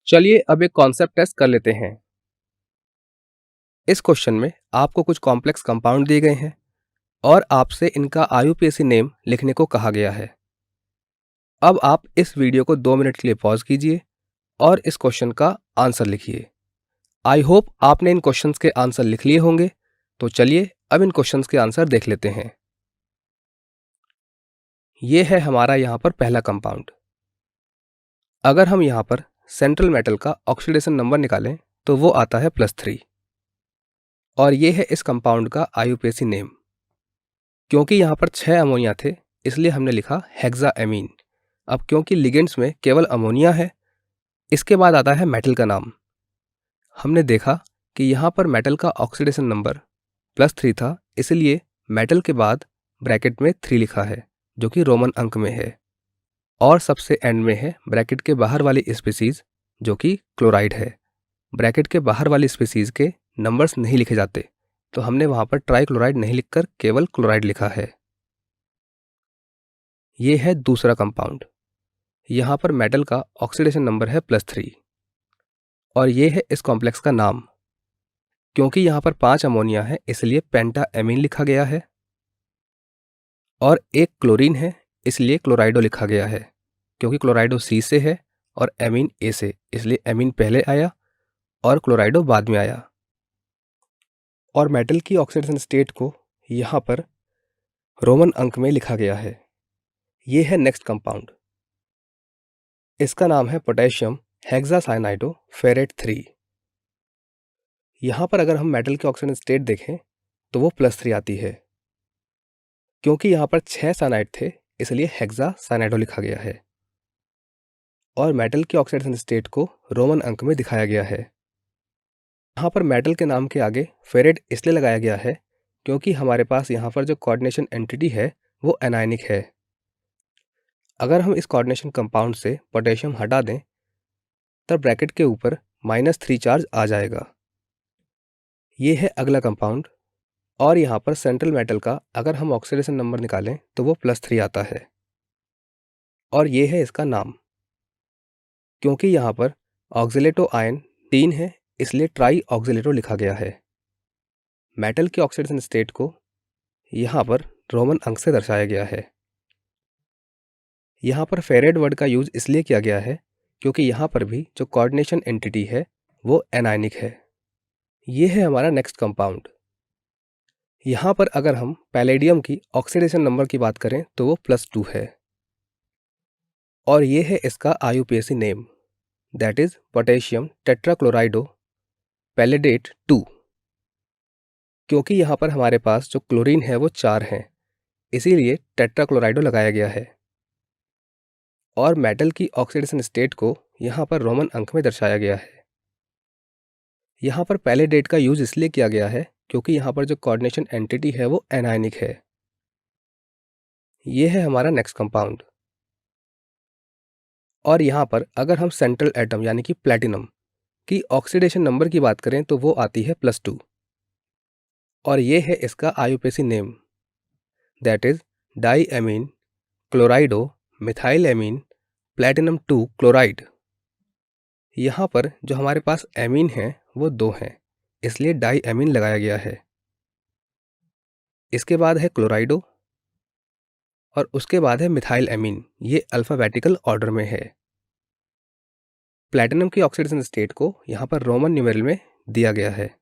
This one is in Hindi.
चलिए अब एक कॉन्सेप्ट टेस्ट कर लेते हैं। इस क्वेश्चन में आपको कुछ कॉम्प्लेक्स कंपाउंड दिए गए हैं और आपसे इनका आईयूपीएसी नेम लिखने को कहा गया है। अब आप इस वीडियो को 2 मिनट के लिए पॉज कीजिए और इस क्वेश्चन का आंसर लिखिए। आई होप आपने इन क्वेश्चंस के आंसर लिख लिए होंगे। तो चलिए अब इन क्वेश्चंस के आंसर देख लेते हैं। ये है हमारा यहाँ पर पहला कंपाउंड। अगर हम यहाँ पर सेंट्रल मेटल का ऑक्सीडेशन नंबर निकालें तो वो आता है +3 और ये है इस कंपाउंड का आईयूपीएसी नेम। क्योंकि यहाँ पर 6 अमोनिया थे इसलिए हमने लिखा हेक्साएमीन। अब क्योंकि लिगेंड्स में केवल अमोनिया है, इसके बाद आता है मेटल का नाम। हमने देखा कि यहाँ पर मेटल का ऑक्सीडेशन नंबर +3 था, इसलिए मेटल के बाद ब्रैकेट में 3 लिखा है जो कि रोमन अंक में है, और सबसे एंड में है ब्रैकेट के बाहर वाली स्पीसीज जो कि क्लोराइड है। ब्रैकेट के बाहर वाली स्पीसीज के नंबर्स नहीं लिखे जाते, तो हमने वहाँ पर ट्राइक्लोराइड नहीं लिखकर केवल क्लोराइड लिखा है। ये है दूसरा कंपाउंड। यहाँ पर मेटल का ऑक्सीडेशन नंबर है +3 और ये है इस कॉम्प्लेक्स का नाम। क्योंकि यहाँ पर 5 अमोनिया है इसलिए पेंटाएमीन लिखा गया है, और एक क्लोरीन है इसलिए क्लोराइडो लिखा गया है। क्योंकि क्लोराइडो C से है और एमीन A से, इसलिए एमीन पहले आया और क्लोराइडो बाद में आया। और मेटल की ऑक्सीडेशन स्टेट को यहाँ पर रोमन अंक में लिखा गया है। ये है नेक्स्ट कंपाउंड। इसका नाम है पोटेशियम हेक्सासाइनाइडो फेरेट 3। यहाँ पर अगर हम मेटल के ऑक्सीडेशन स्टेट देखें तो वो +3 आती है। क्योंकि यहाँ पर 6 साइनाइड थे इसलिए हेक्सासाइनाइडो लिखा गया है, और मेटल की ऑक्सीडेशन स्टेट को रोमन अंक में दिखाया गया है। यहाँ पर मेटल के नाम के आगे फेरेट इसलिए लगाया गया है क्योंकि हमारे पास यहाँ पर जो कोऑर्डिनेशन एंटिटी है वो एनायनिक है। अगर हम इस कोऑर्डिनेशन कंपाउंड से पोटेशियम हटा दें तब ब्रैकेट के ऊपर -3 चार्ज आ जाएगा। ये है अगला कंपाउंड, और यहाँ पर सेंट्रल मेटल का अगर हम ऑक्सीडेशन नंबर निकालें तो वो +3 आता है, और ये है इसका नाम। क्योंकि यहाँ पर ऑक्सीलेटो आयन 3 है इसलिए ट्राई ऑक्सीलेटो लिखा गया है। मेटल के ऑक्सीडेशन स्टेट को यहाँ पर रोमन अंक से दर्शाया गया है। यहाँ पर फेरेट वर्ड का यूज इसलिए किया गया है क्योंकि यहाँ पर भी जो कोऑर्डिनेशन एंटिटी है वो एनायनिक है। ये है हमारा नेक्स्ट कंपाउंड। यहाँ पर अगर हम पैलेडियम की ऑक्सीडेशन नंबर की बात करें तो वो +2 है, और ये है इसका IUPAC name, that is potassium tetrachlorido palladate 2। क्योंकि यहाँ पर हमारे पास जो क्लोरीन है वो 4 हैं, इसीलिए टेट्राक्लोराइडो लगाया गया है, और मेटल की ऑक्सीडेशन स्टेट को यहाँ पर रोमन अंक में दर्शाया गया है। यहाँ पर पैलेडेट का यूज इसलिए किया गया है क्योंकि यहाँ पर जो कोऑर्डिनेशन एंटिटी है वो एनायनिक है। ये है हमारा नेक्स्ट कंपाउंड, और यहाँ पर अगर हम सेंट्रल एटम यानी कि प्लैटिनम की ऑक्सीडेशन नंबर की बात करें तो वो आती है +2, और ये है इसका IUPAC name, that is diammine chlorido methyl amine platinum 2 chloride. यहाँ पर जो हमारे पास एमीन है वो 2 हैं, इसलिए डाईएमीन लगाया गया है। इसके बाद है क्लोराइडो, और उसके बाद है मिथाइल एमीन। ये अल्फाबेटिकल ऑर्डर में है। प्लैटिनम की ऑक्सीडेशन स्टेट को यहाँ पर रोमन न्यूमेरल में दिया गया है।